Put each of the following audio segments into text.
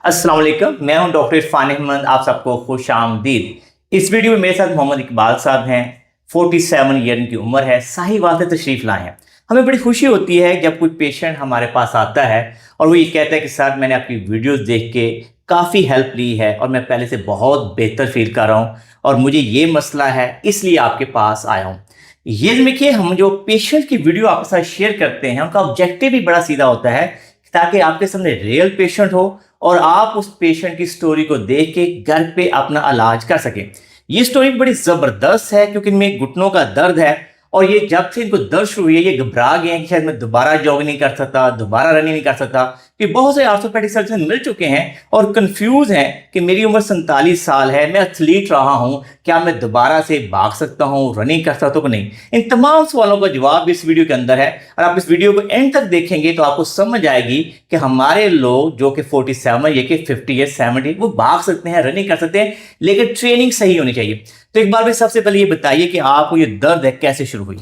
अस्सलाम वालेकुम, मैं हूं डॉक्टर इरफान अहमद। आप सबको खुश आमदीद। इस वीडियो में मेरे साथ मोहम्मद इकबाल साहब हैं। 47 ईयर इनकी उम्र है। साहिवाल से तशरीफ़ लाए हैं। हमें बड़ी खुशी होती है जब कोई पेशेंट हमारे पास आता है और वो ये कहता है कि सर मैंने आपकी वीडियोस देख के काफ़ी हेल्प ली है और मैं पहले से बहुत बेहतर फील कर रहा हूँ और मुझे ये मसला है इसलिए आपके पास आया हूँ। ये देखिए, हम जो पेशेंट की वीडियो आपके साथ शेयर करते हैं उनका ऑब्जेक्टिव भी बड़ा सीधा होता है ताकि आपके सामने रियल पेशेंट हो और आप उस पेशेंट की स्टोरी को देख के घर पे अपना इलाज कर सकें। ये स्टोरी बड़ी ज़बरदस्त है क्योंकि इनमें घुटनों का दर्द है और ये जब से इनको दर्द शुरू हुई है ये घबरा गए हैं कि शायद मैं दोबारा जॉग नहीं कर सकता, दोबारा रनिंग नहीं कर सकता। कि बहुत से आर्थोपेडिक सर्जन मिल चुके हैं और कंफ्यूज हैं कि मेरी उम्र 47 साल है, मैं एथलीट रहा हूँ, क्या मैं दोबारा से भाग सकता हूँ, रनिंग कर सकता हूँ कि नहीं। इन तमाम सवालों का जवाब इस वीडियो के अंदर है और आप इस वीडियो को एंड तक देखेंगे तो आपको समझ आएगी कि हमारे लोग जो कि 47 ये कि 50 या 70 वो भाग सकते हैं, रनिंग कर सकते हैं, लेकिन ट्रेनिंग सही होनी चाहिए। तो एक बार भी सबसे पहले ये बताइए कि आपको ये दर्द है कैसे शुरू हुई?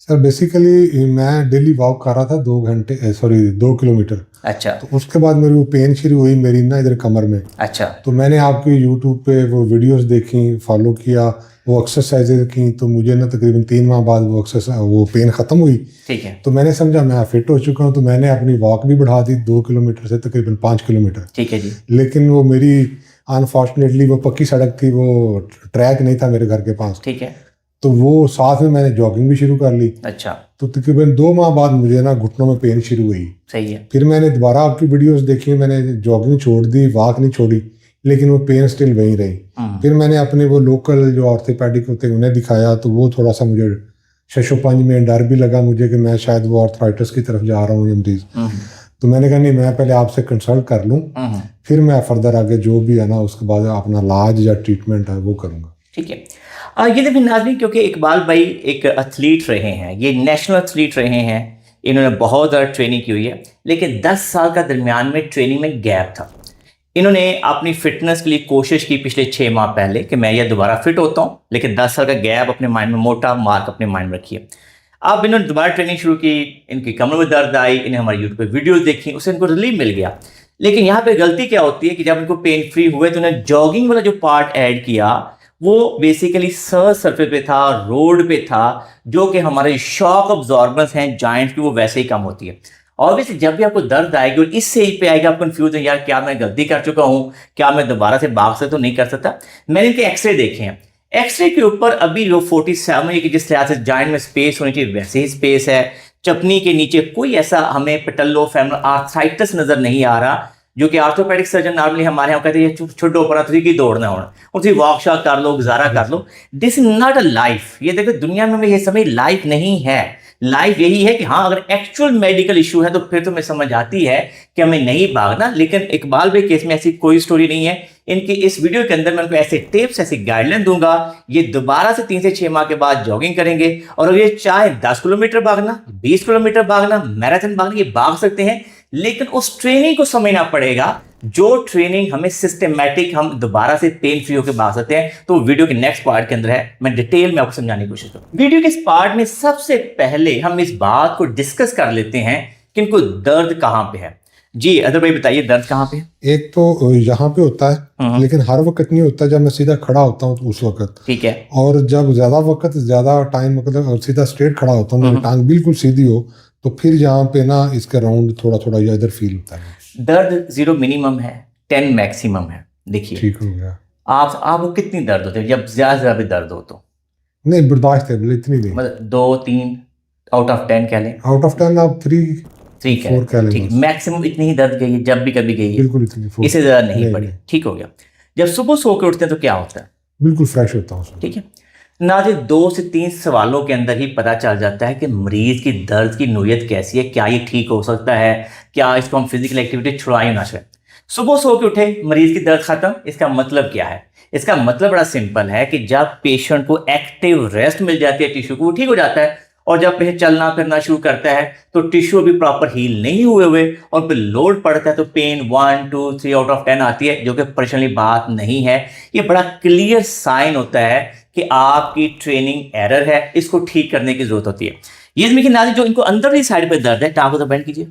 सर बेसिकली मैं डेली वॉक कर रहा था 2 किलोमीटर। अच्छा। तो उसके बाद मेरी वो पेन शुरू हुई मेरी ना इधर कमर में। अच्छा। तो मैंने आपकी यूट्यूब पे वो वीडियोस देखी, फॉलो किया, वो एक्सरसाइजेज की, तो मुझे ना तकरीबन 3 माह बाद वो पेन ख़त्म हुई। ठीक है। तो मैंने समझा मैं फिट हो चुका हूँ, तो मैंने अपनी वॉक भी बढ़ा दी 2 किलोमीटर से तकरीबन 5 किलोमीटर। ठीक है जी। लेकिन वो मेरी अनफॉर्चुनेटली वो पक्की सड़क थी, वो ट्रैक नहीं था मेरे घर के पास। ठीक है। तो वो साथ में मैंने जॉगिंग भी शुरू कर ली। अच्छा। तो तकरीबन 2 माह बाद मुझे ना घुटनों में पेन शुरू हुई। सही है। फिर मैंने दोबारा आपकी वीडियोस देखी, मैंने जॉगिंग छोड़ दी, वॉक नहीं छोड़ी, लेकिन वो पेन स्टिल वहीं रही। फिर मैंने अपने वो लोकल जो ऑर्थोपेडिक होते हैं उन्हें दिखाया, तो वो थोड़ा सा मुझे शशोपंज में डर भी लगा मुझे कि मैं शायद वो आर्थराइटिस की तरफ जा रहा हूँ ये मरीज। तो मैंने कहा नहीं, मैं पहले आपसे कंसल्ट कर लूँ, फिर मैं फर्दर आगे जो भी है ना उसके बाद अपना इलाज या ट्रीटमेंट है वो करूँगा। ठीक है। ये देखिए नाज़रीन, क्योंकि इकबाल भाई एक एथलीट रहे हैं, ये नेशनल एथलीट रहे हैं, इन्होंने बहुत ज़्यादा ट्रेनिंग की हुई है, लेकिन 10 साल का दरमियान में ट्रेनिंग में गैप था। इन्होंने अपनी फिटनेस के लिए कोशिश की पिछले 6 माह पहले कि मैं ये दोबारा फिट होता हूँ, लेकिन 10 साल का गैप अपने माइंड में, मोटा मार्क अपने माइंड में रखिए। अब इन्होंने दोबारा ट्रेनिंग शुरू की, इनकी कमर में दर्द आई, इन्हें हमारे यूट्यूब पर वीडियोज़ देखी, उससे इनको रिलीफ मिल गया। लेकिन यहाँ पे गलती क्या होती है कि जब इनको पेन फ्री हुए तो उन्होंने जॉगिंग वाला जो पार्ट ऐड किया वो बेसिकली सरफेस पे था, रोड पे था, जो कि हमारे शॉक अब्जॉर्बर्स हैं जॉइंट्स की, वो वैसे ही कम होती है। ऑब्वियसली जब भी आपको दर्द आएगी और इस स्टेज पे आएगा, आप कंफ्यूज हैं, यार क्या मैं गलती कर चुका हूँ, क्या मैं दोबारा से भाग सकता हूँ, नहीं कर सकता। मैंने इनके एक्सरे देखे हैं, एक्सरे के ऊपर अभी जो 47 की जिस तरह से जॉइंट में स्पेस होनी चाहिए वैसे ही स्पेस है। चपनी के नीचे कोई ऐसा हमें पेटल्लोफेमरल आर्थराइटिस नजर नहीं आ रहा, जो कि आर्थोपेडिक सर्जन नॉर्मली हमारे यहाँ कहते हैं छोटो पड़ा तुझे की दौड़ना होना, उसी वॉक शॉक कर लो, गुजारा कर लो। This is not a life. ये देखो दुनिया में ये समय लाइफ नहीं है। लाइफ यही है कि हाँ अगर एक्चुअल मेडिकल इशू है तो फिर तो मैं समझ आती है कि हमें नहीं भागना, लेकिन इकबाल भाई केस में ऐसी कोई स्टोरी नहीं है। इनकी इस वीडियो के अंदर मैं उनको ऐसे टिप्स, ऐसी गाइडलाइन दूंगा, ये दोबारा से 3 से 6 माह के बाद जॉगिंग करेंगे और अगर ये चाहे 10 किलोमीटर भागना, 20 किलोमीटर भागना, मैराथन भागना, ये भाग सकते हैं, लेकिन उस ट्रेनिंग को समझना पड़ेगा जो ट्रेनिंग हमें सिस्टमैटिक, हम दोबारा से पेन फ्री होकर भाग सकते हैं। तो वीडियो के नेक्स्ट पार्ट के अंदर है, मैं डिटेल में आपको समझाने की कोशिश करूँ। वीडियो के इस पार्ट में सबसे पहले हम इस बात को डिस्कस कर लेते हैं कि इनको दर्द कहां पे है। जी अदर भाई बताइए, दर्द कहां पे है? एक तो यहाँ पे होता है, लेकिन हर वक्त नहीं होता। जब मैं सीधा खड़ा होता हूँ तो उस वक्त, ठीक है, और जब ज्यादा टाइम मतलब सीधा स्ट्रेट खड़ा होता हूँ, मेरी टांग बिल्कुल सीधी हो, तो फिर यहाँ पे ना इसका राउंड थोड़ा थोड़ा या इधर फील होता है। दर्द 0 मिनिमम है, 10 मैक्सिमम है। देखिए ठीक हो गया। आपको कितनी दर्द होती है जब ज्यादा भी दर्द हो तो? नहीं बर्दाश्त है, इतनी नहीं, मतलब 2-3 आउट ऑफ 10 कह लें। आउट ऑफ 10 आप 3 4 कह लें। ठीक, मैक्सिमम इतनी ही दर्द गई है जब भी कभी गई है, बिल्कुल इतनी, इससे ज्यादा नहीं पड़ी। ठीक हो गया। जब सुबह सो के उठते हैं तो क्या होता है? बिल्कुल फ्रेश होता हूँ। ठीक है नाज़रीन, 2 से 3 सवालों के अंदर ही पता चल जाता है कि मरीज की दर्द की नोयत कैसी है, क्या ये ठीक हो सकता है, क्या इसको हम फिजिकल एक्टिविटी छुड़ाएं ना छुड़ाएं। सुबह सो के उठे, मरीज की दर्द खत्म, इसका मतलब क्या है? इसका मतलब बड़ा सिंपल है कि जब पेशेंट को एक्टिव रेस्ट मिल जाती है टिश्यू को, वो ठीक हो जाता है, और जब पेशेंट चलना फिरना शुरू करता है तो टिश्यू भी प्रॉपर हील नहीं हुए हुए और फिर लोड पड़ता है तो पेन 1 2 3 आउट ऑफ 10 आती है, जो कि परेशानी बात नहीं है। ये बड़ा क्लियर साइन होता है कि आपकी ट्रेनिंग एरर है, इसको ठीक करने की जरूरत होती है। ये देखिए नाज़रीन, जो इनको अंदर की साइड पे दर्द है, टांगों को बेंड कीजिए,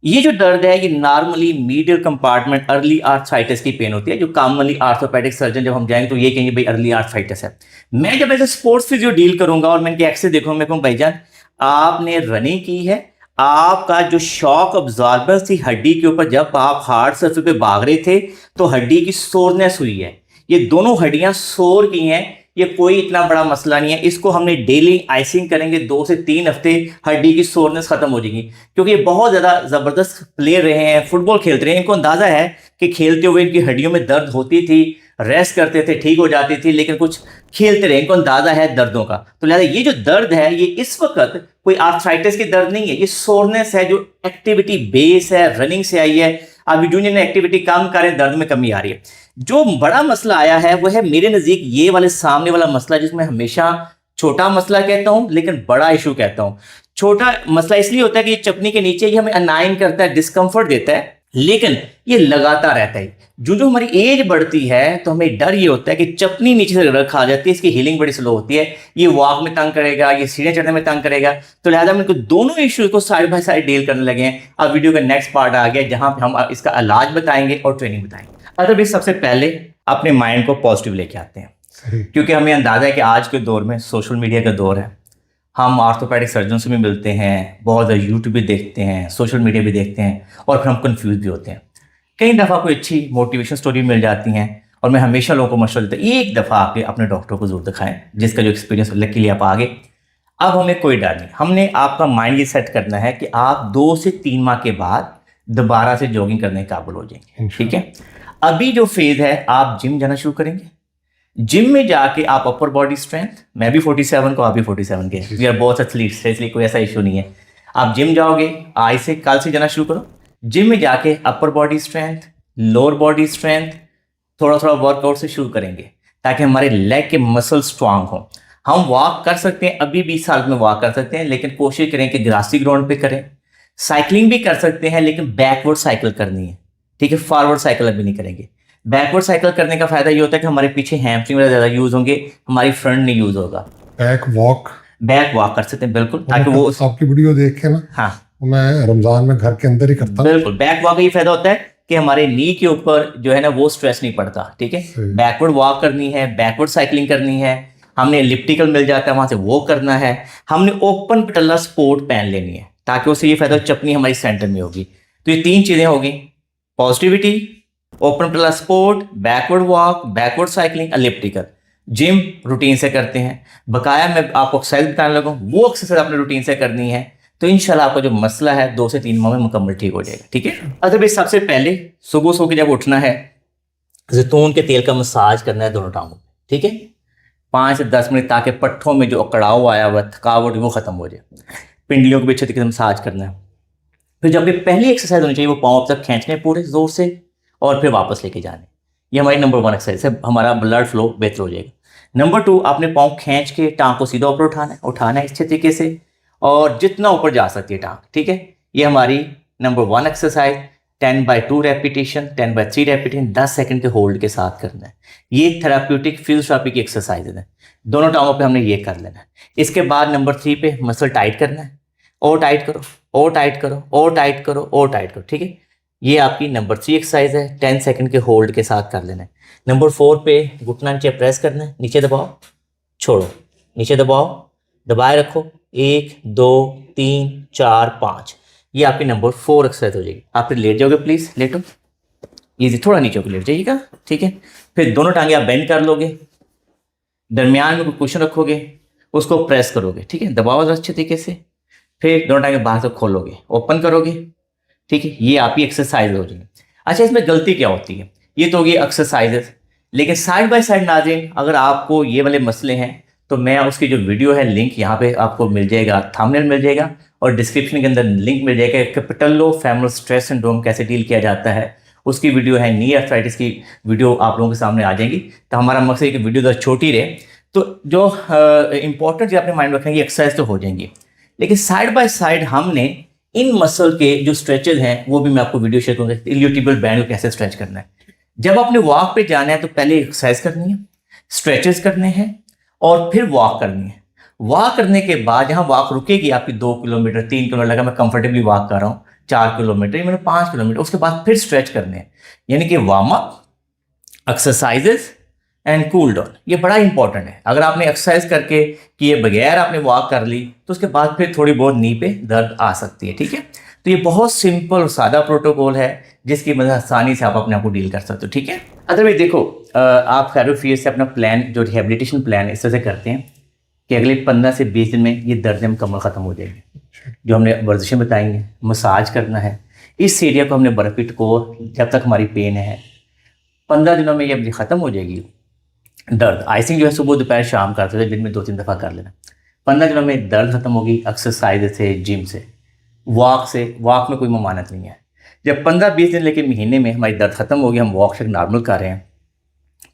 ये जो दर्द है ये normally medial compartment early arthritis की पेन होती है, जो कॉमनली आर्थोपेडिक सर्जन जब हम जाएंगे तो ये कहेंगे भाई अर्ली आर्थराइटिस है। मैं जब ऐसे स्पोर्ट्स फिजियो डील करूंगा और मैं इनके एक्सरे देखूंगा, मैं कहूँ भाईजान आपने रनिंग की है, आपका जो शॉक अब्जॉर्बर थी हड्डी के ऊपर जब आप हार्ड सर्फेस पे भाग रहे थे तो हड्डी की सोरनेस हुई है, ये दोनों हड्डियां सोर की हैं, ये कोई इतना बड़ा मसला नहीं है। इसको हमने डेली आइसिंग करेंगे 2 से 3 हफ्ते, हड्डी की सोरनेस खत्म हो जाएगी। क्योंकि ये बहुत ज़्यादा ज़बरदस्त प्लेयर रहे हैं, फुटबॉल खेलते रहे हैं, इनको अंदाज़ा है कि खेलते हुए इनकी हड्डियों में दर्द होती थी, रेस्ट करते थे ठीक हो जाती थी, लेकिन कुछ खेलते रहे, इनको अंदाज़ा है दर्दों का। तो लिहाजा ये जो दर्द है ये इस वक्त कोई आर्थराइटिस की दर्द नहीं है, ये सोरनेस है जो एक्टिविटी बेस है, रनिंग से आई है। अभी जूनियर ने एक्टिविटी कम करें, दर्द में कमी आ रही है। जो बड़ा मसला आया है वो है मेरे नज़दीक ये वाले सामने वाला मसला, जिसमें हमेशा छोटा मसला कहता हूं लेकिन बड़ा इशू कहता हूं। छोटा मसला इसलिए होता है कि चपनी के नीचे ये हमें अनाइन करता है, डिस्कम्फर्ट देता है, लेकिन ये लगातार रहता है। जो हमारी एज बढ़ती है तो हमें डर ये होता है कि चपनी नीचे से रखा जाती है, इसकी हीलिंग बड़ी स्लो होती है, ये वॉक में तंग करेगा, ये सीढ़ियां चढ़ने में तंग करेगा। तो लिहाजा हम इनको दोनों इश्यूज को साइड बाय साइड डील करने लगे हैं। अब वीडियो का नेक्स्ट पार्ट आ गया जहां पे हम इसका इलाज बताएंगे और ट्रेनिंग बताएंगे। अगर सबसे पहले अपने माइंड को पॉजिटिव लेके आते हैं, क्योंकि हमें अंदाजा है कि आज के दौर में सोशल मीडिया का दौर है, हम आर्थोपेडिक सर्जन से भी मिलते हैं, बहुत ज़्यादा यूट्यूब भी देखते हैं, सोशल मीडिया भी देखते हैं, और फिर हम कंफ्यूज भी होते हैं। कई दफ़ा कोई अच्छी मोटिवेशन स्टोरी मिल जाती हैं, और मैं हमेशा लोगों को मशवरा देता हूँ एक दफ़ा आके अपने डॉक्टर को जरूर दिखाएं, जिसका जो एक्सपीरियंस लकीली आप आगे। अब हमें कोई डर नहीं, हमने आपका माइंड ये सेट करना है कि आप 2 से 3 माह के बाद दोबारा से जॉगिंग करने के काबिल हो जाएंगे। ठीक है, अभी जो फेज है आप जिम जाना शुरू करेंगे। जिम में जाके आप अपर बॉडी स्ट्रेंथ, मैं भी 47 को, आप भी 47 के, वी आर बोथ एथलीट्स, इसलिए कोई ऐसा इशू नहीं है। आप जिम जाओगे, आज से कल से जाना शुरू करो। जिम में जाके upper body strength, lower body strength, थोड़ा थोड़ा वर्कआउट से शुरू करेंगे ताकि हमारे लेग के मसल स्ट्रांग हो। हम वॉक कर सकते हैं, अभी 20 साल में वॉक कर सकते हैं, लेकिन कोशिश करें कि ग्रासी ग्राउंड पे करें। साइकिलिंग भी कर सकते हैं, लेकिन बैकवर्ड साइकिल करनी है। ठीक है, फॉरवर्ड साइकिल अभी नहीं करेंगे। बैकवर्ड साइकिल करने का फायदा ये होता है कि हमारे पीछे हैमस्ट्रिंग वगैरह ज्यादा यूज होंगे, हमारी फ्रंट नहीं यूज होगा। बैक वॉक कर सकते हैं बिल्कुल, ताकि वो आपकी वीडियो देख के ना, हाँ मैं रमजान में घर के अंदर ही करता हूँ। बिल्कुल, बैक वॉक का ये फायदा होता है कि हमारे नी के ऊपर जो है ना वो स्ट्रेस नहीं पड़ता। ठीक है, बैकवर्ड वॉक करनी है, बैकवर्ड साइकिलिंग करनी है, हमने एलिप्टिकल मिल जाता है वहां से वो करना है, हमने ओपन पटल्ला स्पोर्ट पहन लेनी है ताकि उससे ये फायदा चपनी हमारी सेंटर में होगी। तो ये 3 चीजें होगी, positivity, open patella support, backward walk, backward cycling, elliptical. Gym routine से करते हैं, बकाया मैं आपको एक्सरसाइज बताने लगा, वो एक्सरसाइज आपने रूटीन से करनी है, तो इंशाल्लाह आपका जो मसला है 2 से 3 माह में मुकम्मल ठीक हो जाएगा। ठीक है, अगर भाई सबसे पहले सुबह सो के जब उठना है, जैतून के तेल का मसाज करना है दोनों टांगों में। ठीक है, 5 से 10 मिनट, ताकि पट्ठों में जो अकड़ाव आया हुआ थकावट वो खत्म हो जाए। पिंडलियों को भी अच्छे तरीके से मसाज करना है। फिर जब भी पहली एक्सरसाइज होनी चाहिए वो पाँव तक खींचने पूरे जोर से और फिर वापस लेके जाने। ये हमारी नंबर 1 एक्सरसाइज है, हमारा ब्लड फ्लो बेहतर हो जाएगा। नंबर 2, आपने पाँव खींच के टांग को सीधा ऊपर उठाना है अच्छे तरीके से, और जितना ऊपर जा सकती है टांग। ठीक है, ये हमारी number 1 exercise. 10/2 repetition, 10/3 repetition, 10 second के होल्ड के साथ करना है। ये थेराप्यूटिक फिजियोथेरेपी की एक्सरसाइज है, दोनों टांगों पे हमने ये कर लेना है। इसके बाद नंबर 3 पे मसल टाइट करना है, और टाइट करो, और टाइट करो, और टाइट करो, और टाइट करो। ठीक है, ये आपकी नंबर 3 एक्सरसाइज है, 10 सेकंड के होल्ड के साथ कर लेना है। नंबर 4 पे घुटना नीचे प्रेस करना है, नीचे दबाओ, छोड़ो, नीचे दबाओ, दबाए रखो, 1 2 3 4 5। ये आपकी नंबर 4 एक्सरसाइज हो जाएगी। आप फिर लेट जाओगे, प्लीज लेटो, इजी, थोड़ा नीचे को लेट जाइएगा। ठीक है, फिर दोनों टांगे आप बेंड कर लोगे, दरमियान में कोई कुशन रखोगे, उसको प्रेस करोगे। ठीक है, दबाओ अच्छे तरीके से, फिर दोनों टांगे बाहर से खोलोगे, ओपन करोगे। ठीक है, ये आपकी एक्सरसाइज हो जाएगी। अच्छा, इसमें गलती क्या होती है, ये तो होगी एक्सरसाइजेस, लेकिन साइड बाय साइड नाज़रीन अगर आपको ये वाले मसले हैं तो मैं उसकी जो वीडियो है लिंक यहाँ पे आपको मिल जाएगा, थंबनेल मिल जाएगा, और डिस्क्रिप्शन के अंदर लिंक मिल जाएगा कि पैटेलो-फेमरल स्ट्रेस सिंड्रोम कैसे डील किया जाता है। उसकी वीडियो है, नी आर्थराइटिस की वीडियो आप लोगों के सामने आ जाएगी। तो हमारा मकसद है कि वीडियो तो छोटी रहे, तो जो इंपॉर्टेंट चीज़ अपने माइंड में रखेंगे, एक्सरसाइज तो हो जाएंगी, लेकिन साइड बाय साइड हमने इन मसल के जो स्ट्रेचेज हैं वो भी मैं आपको वीडियो शेयर करूँगा, इलियोटिबियल बैंड को कैसे स्ट्रेच करना है। जब आपने वॉक पे जाना है तो पहले एक्सरसाइज करनी है, स्ट्रेचेस करने हैं, और फिर वॉक करनी है। वॉक करने के बाद जहाँ वॉक रुकेगी आपकी 2 किलोमीटर 3 किलोमीटर लगा, मैं कंफर्टेबली वॉक कर रहा हूँ, 4 किलोमीटर, मैंने 5 किलोमीटर, उसके बाद फिर स्ट्रेच करने हैं, यानी कि warm up, exercises and cool down. ये बड़ा इंपॉर्टेंट है। अगर आपने एक्सरसाइज करके किए बगैर आपने वॉक कर ली तो उसके बाद फिर थोड़ी बहुत नी पे दर्द आ सकती है, ठीक है। तो ये बहुत सिंपल और सादा प्रोटोकॉल है जिसकी मदद आसानी से आप अपने आप को डील कर सकते हो, ठीक है। अदरवाइज देखो, आप खैरोफियर से अपना प्लान, जो रिहेबिलिटेशन प्लान इस तरह से करते हैं कि अगले 15 से 20 दिन में ये दर्द मुकम्मल ख़त्म हो जाएगी। जो हमने वर्जिशें बताएंगे, मसाज करना है इस एरिया को, हमने बर्फ़ टकोर जब तक हमारी पेन है, 15 दिनों में ये अपनी ख़त्म हो जाएगी दर्द। आइसिंग जो है सुबह दोपहर शाम करते थे, दिन में 2-3 दफ़ा कर लेना। 15 दिनों में दर्द खत्म होगी एक्सरसाइज से, जिम से, वॉक से। वॉक में कोई ममानत नहीं है। जब 15-20 दिन लेके महीने में हमारी दर्द खत्म होगी, हम वॉक से नॉर्मल कर रहे हैं,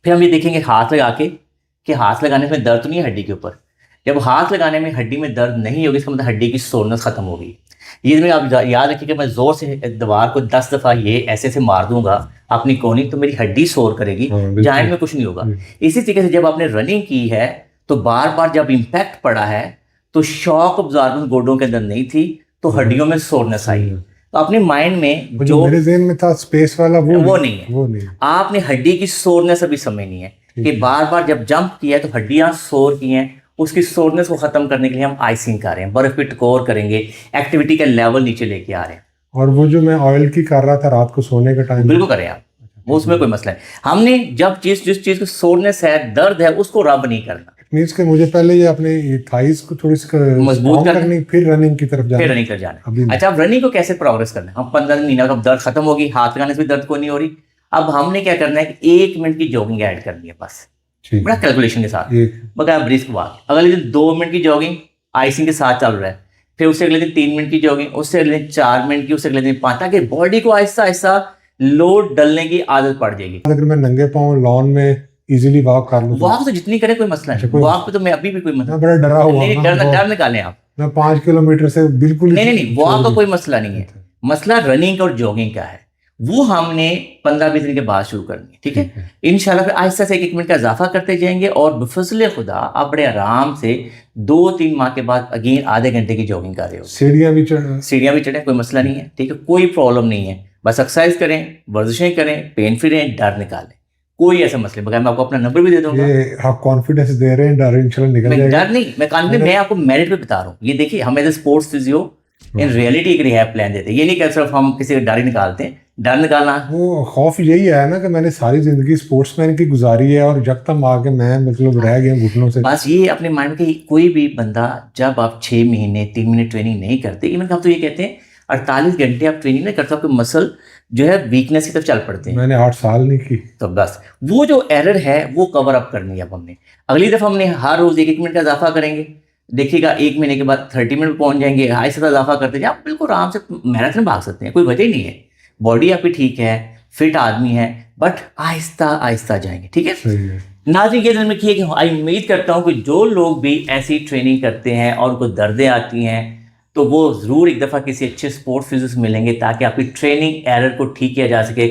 फिर हम ये देखेंगे हाथ लगा के कि हाथ लगाने में दर्द तो नहीं है हड्डी के ऊपर। जब हाथ लगाने में हड्डी में दर्द नहीं होगी, इसका मतलब हड्डी की सोरनेस खत्म होगी। ये में आप याद रखिए कि मैं ज़ोर से दीवार को 10 दफ़ा ये ऐसे से मार दूंगा अपनी कोहनी, तो मेरी हड्डी शोर करेगी, जॉइंट में कुछ नहीं होगा। इसी तरीके से जब आपने रनिंग की है तो बार बार जब इम्पैक्ट पड़ा है तो शॉक अब्जॉर्बेंस गोडों के अंदर नहीं थी, तो हड्डियों में सोरनेस आई। तो अपने माइंड में जो मेरे ज़हन में था स्पेस वाला वो नहीं है। आपने हड्डी की सोरनेस अभी समझनी है कि बार बार जब जंप किया है तो हड्डियां सोर की हैं, उसकी सोरनेस को खत्म करने के लिए हम आइसिंग कर रहे हैं, बर्फ पे टकोर करेंगे, एक्टिविटी का लेवल नीचे लेके आ रहे हैं। और वो जो मैं ऑयल की कर रहा था रात को सोने के टाइम, बिल्कुल करें आप, वो उसमें कोई मसला है। हमने जब जिस चीज को सोरनेस है, दर्द है, उसको रब नहीं करना। मींस के मुझे पहले ये अपने थाइस को थोड़ी सी मजबूत करनी, फिर रनिंग की तरफ जाना, फिर रनिंग कर जाना। अच्छा, अब रनिंग को कैसे प्रोग्रेस करना है? हम 15 दिन महीना, अब दर्द खत्म होगी, हाथ लगाने से भी दर्द को नहीं हो रही। अब हमने क्या करना है कि 1 मिनट की जॉगिंग ऐड करनी है बस, बड़ा कैलकुलेशन के साथ, बगैर ब्रिस्क वॉक। अगले दिन 2 मिनट की जॉगिंग आइसिंग के साथ चल रहा है, फिर उससे अगले दिन 3 मिनट की जॉगिंग, उससे अगले दिन 4 मिनट की, उससे अगले दिन 5, ताकि बॉडी को आहिस्ता आहिस्ता लोड डलने की आदत पड़ जाएगी। अगर मैं नंगे पाँव लॉन में इजीली वॉक कर लूं, वॉक तो जितनी करे कोई मसला नहीं, वॉक पे तो मैं अभी भी कोई मसला, बड़ा डरा हुआ नहीं, डर निकालें आप। मैं 5 किलोमीटर से बिल्कुल नहीं, वॉक का कोई मसला नहीं है। मसला रनिंग और जॉगिंग का है, वो हमने 15-20 दिन के बाद शुरू करनी है, ठीक है। इंशाल्लाह फिर आहिस्ता से 1 मिनट का इजाफा करते जाएंगे और बफजले खुदा आप बड़े आराम से 2-3 माह के बाद अगेन आधे घंटे की जॉगिंग कर रहे हो। सीढ़ियाँ भी चढ़े, कोई मसला नहीं है, ठीक है, कोई प्रॉब्लम नहीं है। बस एक्सरसाइज करें, वर्जिशें करें, पेन फ्री रहें, डर निकालें, कोई ऐसा मसले बगैर। मैं आपको अपना नंबर भी दे दूंगा। ये आप कॉन्फिडेंस दे रहे हैं, डर इंशाल्लाह निकल जाएगा। डर नहीं, मैं कॉन्फिडेंस, मैं आपको मेरिट पे बता रहा हूँ। ये देखिए, हम as a sports physio in reality एक रिहैब प्लान देते हैं। ये नहीं कि सिर्फ हम किसी का डर ही निकालते हैं। डर निकालना, वो खौफ यही है ना कि मैंने सारी जिंदगी स्पोर्ट्समैन की गुजारी है और जब तक आके मैं मतलब रह गया घुटनों से। बस ये अपने माइंड में, कोई भी बंदा जब आप 6 महीने 3 महीने ट्रेनिंग नहीं करते, इवन हम तो ये कहते हैं 48 घंटे आप ट्रेनिंग नहीं करते, आपके मसल जो है वीकनेस की तरफ चल पड़ते हैं। मैंने 8 साल नहीं की। तो बस वो जो एरर है वो कवर अप करनी है अब हमने। अगली दफ़ा हमने हर रोज़ 1-1 मिनट का इजाफा करेंगे, देखिएगा 1 महीने के बाद 30 मिनट पहुंच जाएंगे। आहिस्ता इजाफा करते जाए, आप बिल्कुल आराम से मैराथन भाग सकते हैं, कोई वजह ही नहीं है। बॉडी आपकी ठीक है, फिट आदमी है, बट आहिस्ता आहिस्ता जाएंगे, ठीक है। नाज़रीन, ये में किए कि आई उम्मीद करता हूँ कि जो लोग भी ऐसी ट्रेनिंग करते हैं और उनको दर्दें आती हैं, तो वो ज़रूर एक दफ़ा किसी अच्छे स्पोर्ट्स फिजिस्ट मिलेंगे ताकि आपकी ट्रेनिंग एरर को ठीक किया जा सके।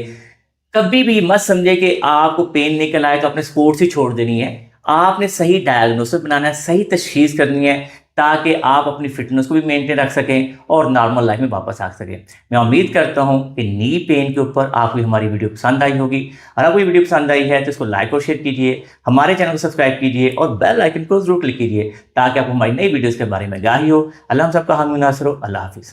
कभी भी मत समझे कि आपको पेन निकल आए तो अपने स्पोर्ट्स ही छोड़ देनी है। आपने सही डायग्नोसिस बनाना है, सही तशखीस करनी है, ताकि आप अपनी फिटनेस को भी मेंटेन रख सकें और नॉर्मल लाइफ में वापस आ सकें। मैं उम्मीद करता हूं कि नी पेन के ऊपर आपको हमारी वीडियो पसंद आई होगी। अगर आपको ये वीडियो पसंद आई है तो इसको लाइक और शेयर कीजिए, हमारे चैनल को सब्सक्राइब कीजिए और बेल आइकन को जरूर क्लिक कीजिए ताकि आपको हमारी नई वीडियोज़ के बारे में आगाही हो। अल्लाह हम सबका हामी नासर हो। अल्लाह हाफिज़।